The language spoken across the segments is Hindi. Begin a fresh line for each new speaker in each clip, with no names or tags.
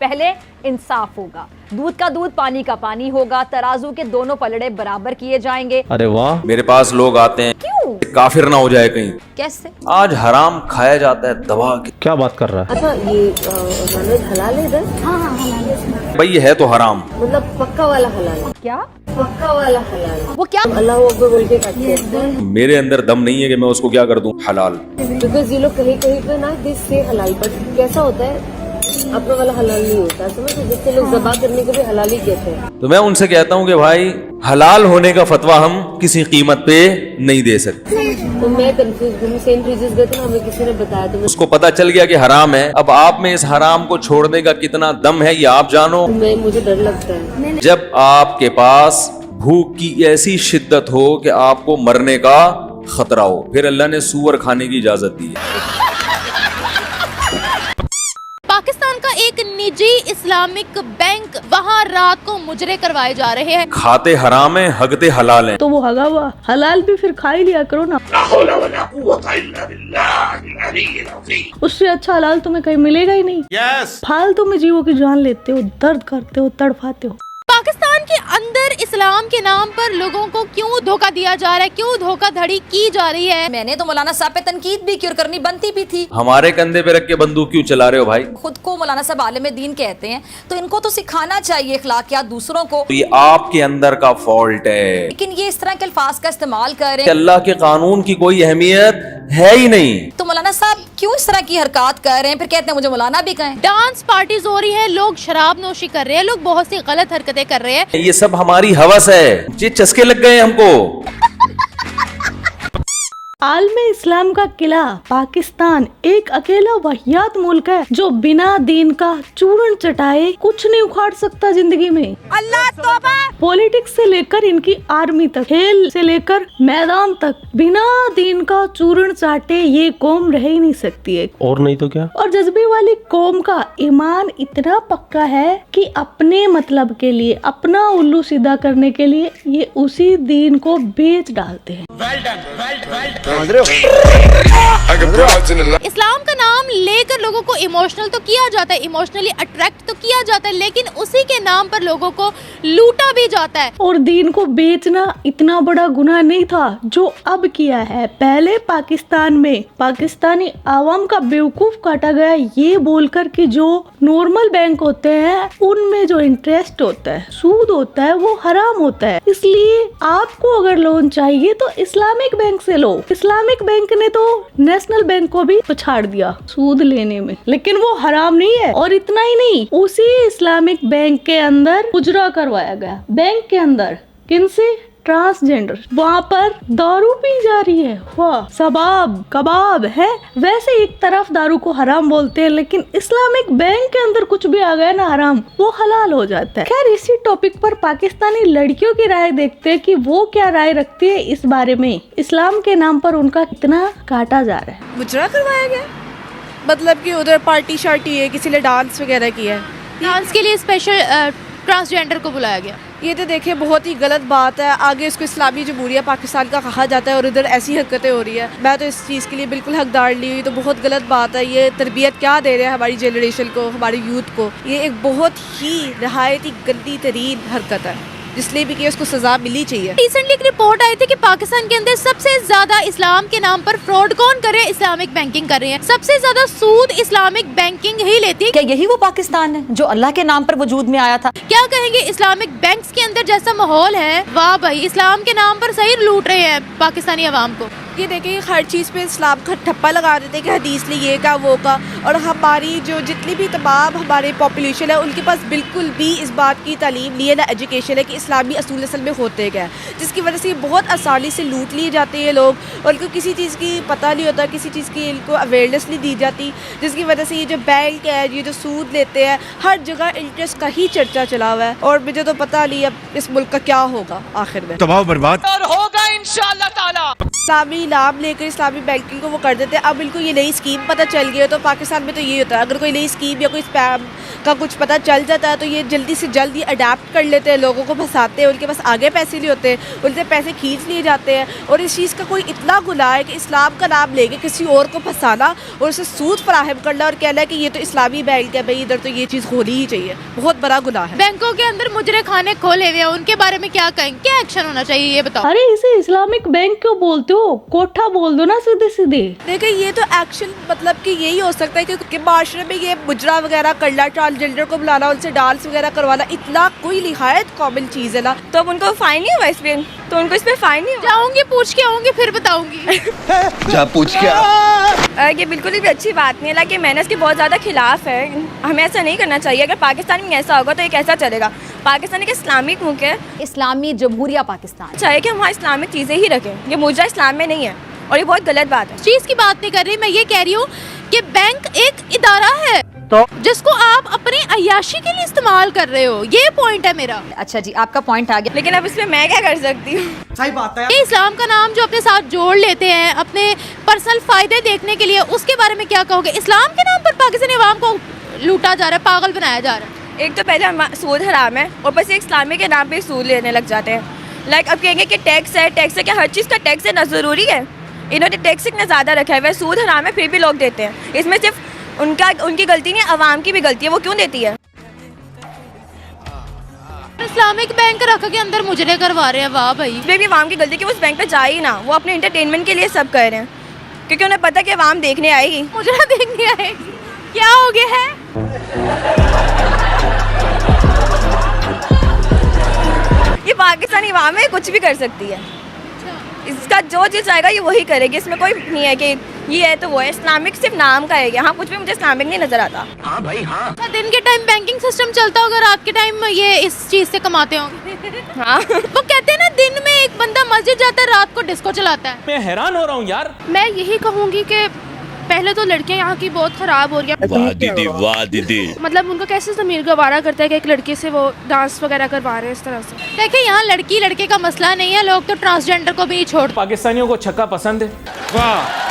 पहले इंसाफ होगा, दूध का दूध पानी का पानी होगा, तराजू के दोनों पलड़े बराबर किए जाएंगे।
अरे वाह।
मेरे पास लोग आते हैं,
क्यों?
काफिर ना हो जाए कहीं।
कैसे?
आज हराम खाया जाता है दबा के।
क्या बात कर रहा है?
अच्छा, ये नॉनवेज हलाल है इधर? हाँ हलाल है।
भाई ये है तो हराम।
मतलब पक्का वाला हलाल है?
क्या
पक्का वाला हलाल?
वो क्या?
अल्लाह अकबर बोल के खाते हैं।
मेरे अंदर दम नहीं है कि मैं उसको क्या कर दूं हलाल।
बिकॉज ये लोग कहीं कहीं पे ना दिस से हलाल, पर कैसा होता है अपना वाला हलाल नहीं होता, समझ? जिससे लोग ज़बा करने को भी हलाल ही कहते हैं।
तो मैं उनसे कहता हूं कि भाई हलाल होने का फतवा हम किसी कीमत पे नहीं दे सकते।
तो मैं कंफ्यूज हूँ। सेंट फ्रीजिस गए थे ना, हमें किसी ने बताया, तो
उसको पता चल गया कि हराम है। अब आप में इस हराम को छोड़ने का कितना दम है ये आप जानो।
मुझे डर लगता है।
जब आपके पास भूख की ऐसी शिद्दत हो कि आपको मरने का खतरा हो, फिर अल्लाह ने सूअर खाने की इजाजत दी है।
पाकिस्तान का एक निजी इस्लामिक बैंक, वहाँ रात को मुजरे करवाए जा रहे हैं।
खाते हराम है, हगते हलाल है।
तो वो हगा हुआ हलाल भी फिर खा ही लिया करो ना। उससे अच्छा हलाल तुम्हें कहीं मिलेगा ही नहीं। फालतू में जीवों की जान लेते हो, दर्द करते हो, तड़पाते हो।
पाकिस्तान के अंदर इस्लाम के नाम पर लोगों को क्यों धोखा दिया जा रहा है, क्यों धोखाधड़ी की जा रही है?
मैंने तो मौलाना साहब पे तनकीद भी की और करनी बनती भी थी।
हमारे कंधे पे रख के बंदूक क्यों चला रहे हो भाई?
खुद को मौलाना साहब आलिम दीन कहते हैं, तो इनको तो सिखाना चाहिए अखलाकियात दूसरों को।
तो ये आपके अंदर का फॉल्ट है,
लेकिन ये इस तरह के अल्फाज का इस्तेमाल कर रहे
कि
हैं।
अल्लाह के कानून की कोई अहमियत है ही नहीं।
तो मौलाना साहब क्यों इस तरह की हरकत कर रहे हैं? फिर कहते हैं मुझे मौलाना भी कहें।
डांस पार्टीज हो रही है, लोग शराब नोशी कर रहे हैं, लोग बहुत सी गलत हरकतें कर रहे हैं।
ये सब हमारी हवस है, ये चस्के लग गए हमको।
आलमे इस्लाम का किला पाकिस्तान एक अकेला वहियात मुल्क है जो बिना दीन का चूर्ण चटाए कुछ नहीं उखाड़ सकता जिंदगी में।
अल्लाह तौबा।
पॉलिटिक्स से लेकर इनकी आर्मी तक, खेल से लेकर मैदान तक, बिना दीन का चूर्ण चाटे ये कौम रह ही नहीं सकती है।
और नहीं तो क्या।
और जज्बे वाली कौम का ईमान इतना पक्का है कि अपने मतलब के लिए, अपना उल्लू सीधा करने के लिए ये उसी दीन को बेच डालते हैं।
इस्लाम का नाम लेकर लोगों को इमोशनल तो किया जाता है, इमोशनली अट्रैक्ट तो किया जाता है, लेकिन उसी के नाम पर लोगों को लूटा भी जाता है।
और दीन को बेचना इतना बड़ा गुनाह नहीं था जो अब किया है। पहले पाकिस्तान में पाकिस्तानी आवाम का बेवकूफ काटा गया ये बोलकर कि जो नॉर्मल बैंक होते हैं उनमें जो इंटरेस्ट होता है, सूद होता है, वो हराम होता है। इसलिए आपको अगर लोन चाहिए तो इस्लामिक बैंक से लो। इस्लामिक बैंक ने तो नेशनल बैंक को भी पछाड़ दिया सूद लेने में, लेकिन वो हराम नहीं है। और इतना ही नहीं, उसी इस्लामिक बैंक के अंदर उजरा करवाया गया। बैंक के अंदर किनसे? ट्रांसजेंडर। वहाँ पर दारू पी जा रही है। वाह, सबाब कबाब है। वैसे एक तरफ दारू को हराम बोलते हैं, लेकिन इस्लामिक बैंक के अंदर कुछ भी आ गया ना हराम, वो हलाल हो जाता है। खैर, इसी टॉपिक पर पाकिस्तानी लड़कियों की राय देखते हैं कि वो क्या राय रखती है इस बारे में। इस्लाम के नाम पर उनका कितना काटा जा रहा है।
मुजरा करवाया गया, मतलब कि उधर पार्टी शार्टी है, किसी ने डांस वगैरह किया है।
डांस के लिए स्पेशल ट्रांसजेंडर को बुलाया गया।
ये तो देखिए बहुत ही गलत बात है। आगे इसको इस्लामी जमहूरिया पाकिस्तान का कहा जाता है और इधर ऐसी हरकतें हो रही है। मैं तो इस चीज़ के लिए बिल्कुल हकदार ली हुई। तो बहुत गलत बात है। ये तरबियत क्या दे रहे हैं हमारी जनरेशन को, हमारे यूथ को। ये एक बहुत ही नहायत ही गंदी तरीन हरकत है, इसलिए भी कि उसको सजा मिलनी चाहिए।
रिसेंटली एक रिपोर्ट आई थी कि पाकिस्तान के अंदर सबसे ज्यादा इस्लाम के नाम पर फ्रॉड कौन कर रहे हैं? इस्लामिक बैंकिंग कर रहे हैं। सबसे ज्यादा सूद इस्लामिक बैंकिंग ही लेती है।
क्या यही वो पाकिस्तान है जो अल्लाह के नाम पर वजूद में आया था?
क्या कहेंगे इस्लामिक बैंक्स के अंदर जैसा माहौल है, वाह भाई, इस्लाम के नाम पर सही लूट रहे हैं पाकिस्तानी अवाम को।
ये देखिए हर चीज़ पे इस्लाम का ठप्पा लगा देते हैं कि हदीस ने ये का वो का। और हमारी जो जितनी भी तमाम हमारे पॉपुलेशन है उनके पास बिल्कुल भी इस बात की तालीम नहीं है, ना एजुकेशन है कि इस्लामी असूल असल में होते क्या है, जिसकी वजह से ये बहुत आसानी से लूट लिए जाते हैं लोग। और इनको किसी चीज़ की पता नहीं होता, किसी चीज़ की इनको अवेयरनेस नहीं दी जाती, जिसकी वजह से ये जो बैंक है, ये जो सूद लेते हैं, हर जगह इंटरेस्ट का ही चर्चा चला हुआ है। और मुझे तो पता नहीं अब इस मुल्क का क्या होगा आखिर में।
तबाह बर्बाद
और होगा इंशाअल्लाह ताला।
इस्लामी नाम लेकर इस्लामी बैंकिंग को वो कर देते हैं। अब इनको ये नई स्कीम पता चल गई है, तो पाकिस्तान में तो ये होता है, अगर कोई नई स्कीम या कोई स्पैम का कुछ पता चल जाता है तो ये जल्दी से जल्दी अडेप्ट कर लेते हैं, लोगों को फंसाते हैं, उनके पास आगे पैसे नहीं होते, उनसे पैसे खींच लिए जाते हैं। और इस चीज़ का कोई इतना गुनाह है कि इस्लाम का नाम लेके किसी और को फंसाना और उसे सूद फराहम करना और कहना है कि ये तो इस्लामी बैंक है भाई, इधर तो ये चीज़ होनी ही चाहिए, बहुत बड़ा गुनाह है।
बैंकों के अंदर मुजरे खाने खोले हुए हैं, उनके बारे में क्या कहें, क्या एक्शन होना चाहिए ये बताओ।
अरे इसे इस्लामिक बैंक क्यों बोलते हो, कोठा बोल दो ना सीधे सीधे।
देखिए ये तो एक्शन मतलब कि यही हो सकता है कि माशरे में ये मुजरा वगैरह करना, ट्रांसजेंडर को बुलाना, उनसे डांस वगैरह करवाना, इतना कोई निहायत कॉमन चीज़ है ना,
तो अब उनको फाइन नहीं हुआ इस पे, तो उनको इस पे फाइन नहीं हुआ।
जाऊंगी पूछ के आऊंगी फिर बताऊंगी।
जा पूछ के
ये बिल्कुल भी अच्छी बात नहीं है, कि मैंने इसके बहुत ज़्यादा खिलाफ है। हमें ऐसा नहीं करना चाहिए। अगर पाकिस्तान में ऐसा होगा तो ये कैसा चलेगा। पाकिस्तान एक इस्लामिक मुल्क है,
इस्लामी जमहूरिया पाकिस्तान।
चाहिए कि हम वहाँ इस्लामिक चीज़ें ही रखें। ये मुजरा इस्लाम में नहीं है और ये बहुत गलत बात है।
चीज की बात नहीं कर रही, मैं ये कह रही हूँ कि बैंक एक इदारा है
तो
जिसको आप अपनी अय्याशी के लिए इस्तेमाल कर रहे हो, ये पॉइंट है मेरा।
अच्छा जी, आपका पॉइंट आ गया।
लेकिन अब इसमें मैं क्या कर सकती हूँ।
सही बात है।
ये इस्लाम का नाम जो अपने साथ जोड़ लेते हैं अपने पर्सनल फायदे देखने के लिए, उसके बारे में क्या कहोगे। इस्लाम के नाम पर पाकिस्तानी अवाम को लूटा जा रहा है, पागल बनाया जा रहा है।
एक तो पहले सूद हराम है और बस इस्लामी के नाम पे सूद लेने लग जाते हैं। अब कहेंगे कि टैक्स है, क्या हर चीज़ का टैक्स है ना, ज़रूरी है। इन्होंने टैक्स इतना ज़्यादा रखा है, वह सूद हराम है फिर भी लोग देते हैं। इसमें सिर्फ उनकी गलती नहीं, अवाम की भी गलती है, वो क्यों देती है।
इस्लामिक बैंक रख के अंदर मुजरे करवा रहे हैं, वाह भाई।
इसमें भी अवाम की गलती कि वो उस बैंक पे जाए ही ना, वो अपने एंटरटेनमेंट के लिए सब कर रहे हैं क्योंकि उन्हें पता कि अवाम देखने आएगी।
मुजरा देखने आएगी, क्या हो गया है।
ये पाकिस्तानी अवाम है, कुछ भी कर सकती है। इसका जो चीज़ चाहेगा ये वही करेगी। इसमें कोई नहीं है कि ये है तो वो है। इस्लामिक सिर्फ नाम का है। यहाँ कुछ भी मुझे इस्लामिक नहीं नजर आता।
हाँ भाई हाँ।
दिन के टाइम बैंकिंग सिस्टम चलता होगा, रात के टाइम ये इस चीज से कमाते होंगे।
हाँ
वो कहते हैं ना, दिन में एक बंदा मस्जिद जाता है, रात को डिस्को चलाता है।
मैं हैरान हो रहा हूँ यार।
मैं यही कहूँगी कि पहले तो लड़कियां यहाँ की बहुत ख़राब हो रही हैं।
वाह दीदी, वाह दीदी।
मतलब उनका कैसे ज़मीर गवारा करता है कि एक लड़के से वो डांस वगैरह करवा रहे हैं इस तरह से।
देखिए यहाँ लड़की लड़के का मसला नहीं है, लोग तो ट्रांसजेंडर को भी नहीं छोड़।
पाकिस्तानियों को छक्का पसंद है। वाह।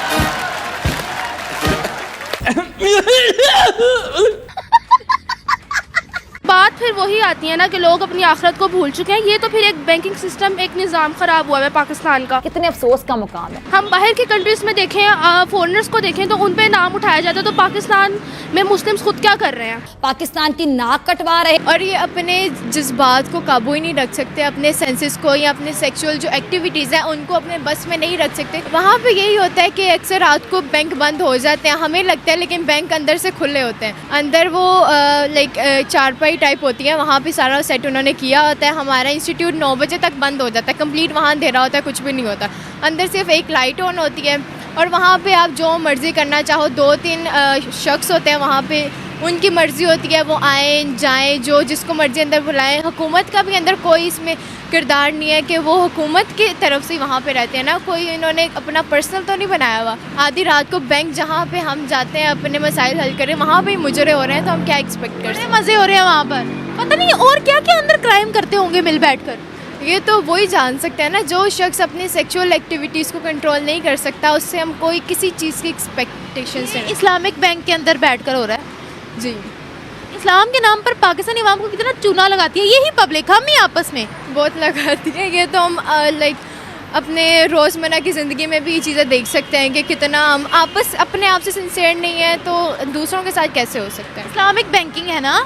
बात फिर वही आती है ना कि लोग अपनी आखिरत को भूल चुके हैं। ये तो फिर एक बैंकिंग सिस्टम, एक निज़ाम ख़राब हुआ है पाकिस्तान का।
कितने अफसोस का मुकाम है।
हम बाहर के कंट्रीज़ में देखें, फॉरेनर्स को देखें तो उन पे नाम उठाया जाता है, तो पाकिस्तान में मुस्लिम्स खुद क्या कर रहे हैं।
पाकिस्तान की नाक कटवा रहे
और ये अपने जज्बात को काबू ही नहीं रख सकते, अपने सेंसेस को या अपने सेक्सुअल जो एक्टिविटीज़ हैं उनको अपने बस में नहीं रख सकते। वहाँ पे यही होता है कि अक्सर रात को बैंक बंद हो जाते हैं, हमें लगता है, लेकिन बैंक अंदर से खुले होते हैं। अंदर वो चारपाई टाइप होती है, वहाँ पे सारा सेट उन्होंने किया होता है। हमारा इंस्टीट्यूट 9 बजे तक बंद हो जाता है कंप्लीट, वहाँ अंधेरा होता है, कुछ भी नहीं होता। अंदर सिर्फ एक लाइट ऑन होती है और वहाँ पे आप जो मर्ज़ी करना चाहो, 2-3 शख्स होते हैं वहाँ पे, उनकी मर्ज़ी होती है, वो आए जाएं, जो जिसको मर्ज़ी अंदर बुलाएं। हुकूमत का भी अंदर कोई इसमें किरदार नहीं है कि वो हुकूमत की तरफ से वहाँ पे रहते हैं ना, कोई इन्होंने अपना पर्सनल तो नहीं बनाया हुआ। आधी रात को बैंक जहाँ पे हम जाते हैं अपने मसाइल हल करें, वहाँ पे मुजरे हो रहे हैं, तो हम क्या एक्सपेक्ट कर सकते हैं। मज़े हो रहे हैं वहाँ पर, पता नहीं और क्या क्या अंदर क्राइम करते होंगे मिल बैठ कर। ये तो वही जान सकते हैं ना, जो शख्स अपनी सेक्सुअल एक्टिविटीज़ को कंट्रोल नहीं कर सकता, उससे हम कोई किसी चीज़ की एक्सपेक्टेशन से। इस्लामिक बैंक के अंदर बैठ कर हो रहा है जी। इस्लाम के नाम पर पाकिस्तानी अवाम को कितना चूना लगाती है यही पब्लिक, हम ही आपस में बहुत लगाती है। ये तो हम अपने रोज़मर्रा की ज़िंदगी में भी ये चीज़ें देख सकते हैं कि कितना हम आपस अपने आप से सिंसियर नहीं है तो दूसरों के साथ कैसे हो सकता है। इस्लामिक बैंकिंग है ना,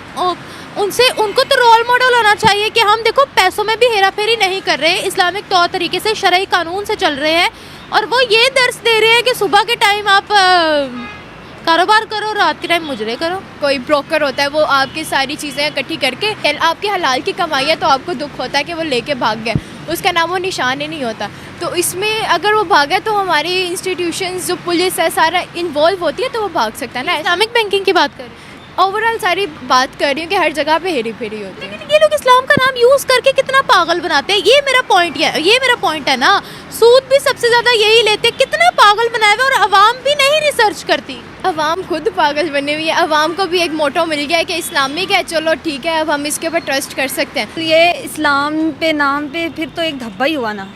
उनको तो रोल मॉडल होना चाहिए कि हम देखो पैसों में भी हेरा फेरी नहीं कर रहे, इस्लामिक तौर तरीके से शरई कानून से चल रहे हैं। और वो ये दर्स दे रहे हैं कि सुबह के टाइम आप कारोबार करो, रात के टाइम मुजरे करो। कोई ब्रोकर होता है, वो आपकी सारी चीज़ें इकट्ठी करके आपकी हलाल की कमाई है, तो आपको दुख होता है कि वो लेके भाग गया, उसका नाम वो निशान ही नहीं होता। तो इसमें अगर वो भागा तो हमारी इंस्टीट्यूशंस जो पुलिस है सारा इन्वॉल्व होती है, तो वो भाग सकता है ना। इस्लामिक बैंकिंग की बात करें, ओवरऑल सारी बात कर रही हूँ कि हर जगह पे हेरी फेरी होती है। लेकिन ये लोग इस्लाम का नाम यूज़ करके कितना पागल बनाते हैं, ये मेरा पॉइंट है ना। सूद भी सबसे ज़्यादा यही लेते हैं, कितना पागल बनाए हुए, और अवाम भी नहीं रिसर्च करती। अवाम खुद पागल बनी हुई है। अवाम को भी एक मोटो मिल गया है कि इस्लामिक है, चलो ठीक है, अब हम इसके ऊपर ट्रस्ट कर सकते हैं।
ये इस्लाम पे नाम पे फिर तो एक धब्बा ही हुआ ना,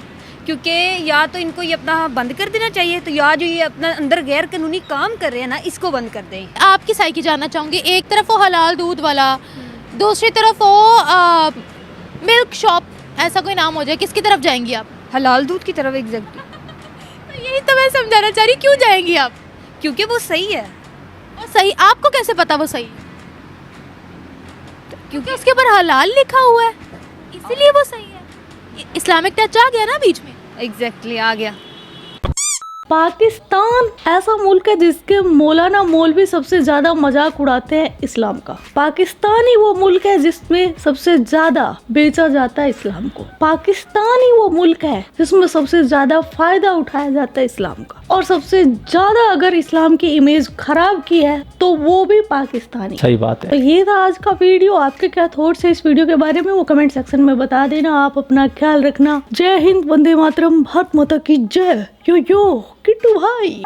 क्योंकि या तो इनको ये अपना बंद कर देना चाहिए, तो या जो ये अपना अंदर गैर कानूनी काम कर रहे हैं ना, इसको बंद कर दें।
आपकी साइकी जानना चाहूँगी, एक तरफ वो हलाल दूध वाला, दूसरी तरफ वो मिल्क शॉप, ऐसा कोई नाम हो जाए, किसकी तरफ जाएंगी आप?
हलाल दूध की तरफ एग्जैक्टली।
तो यही तो मैं समझाना चाह रही, क्यों जाएंगी आप?
क्योंकि वो सही है।
वो सही, आपको कैसे पता वो सही? क्योंकि उसके ऊपर हलाल लिखा हुआ है, इसीलिए वो सही है। इस्लामिक टच आ गया ना बीच में।
एग्जैक्टली आ गया।
पाकिस्तान ऐसा मुल्क है जिसके मौलाना मौलवी सबसे ज्यादा मजाक उड़ाते हैं इस्लाम का। पाकिस्तान ही वो मुल्क है जिसमें सबसे ज्यादा बेचा जाता है इस्लाम को। पाकिस्तान ही वो मुल्क है जिसमें सबसे ज्यादा फायदा उठाया जाता है इस्लाम का। और सबसे ज्यादा अगर इस्लाम की इमेज खराब की है तो वो भी पाकिस्तानी।
सही बात है।
तो ये था आज का वीडियो। आपके क्या थॉट्स है इस वीडियो के बारे में, वो कमेंट सेक्शन में बता देना। आप अपना ख्याल रखना। जय हिंद, वंदे मातरम, भारत माता की जय। यो किट्टू भाई।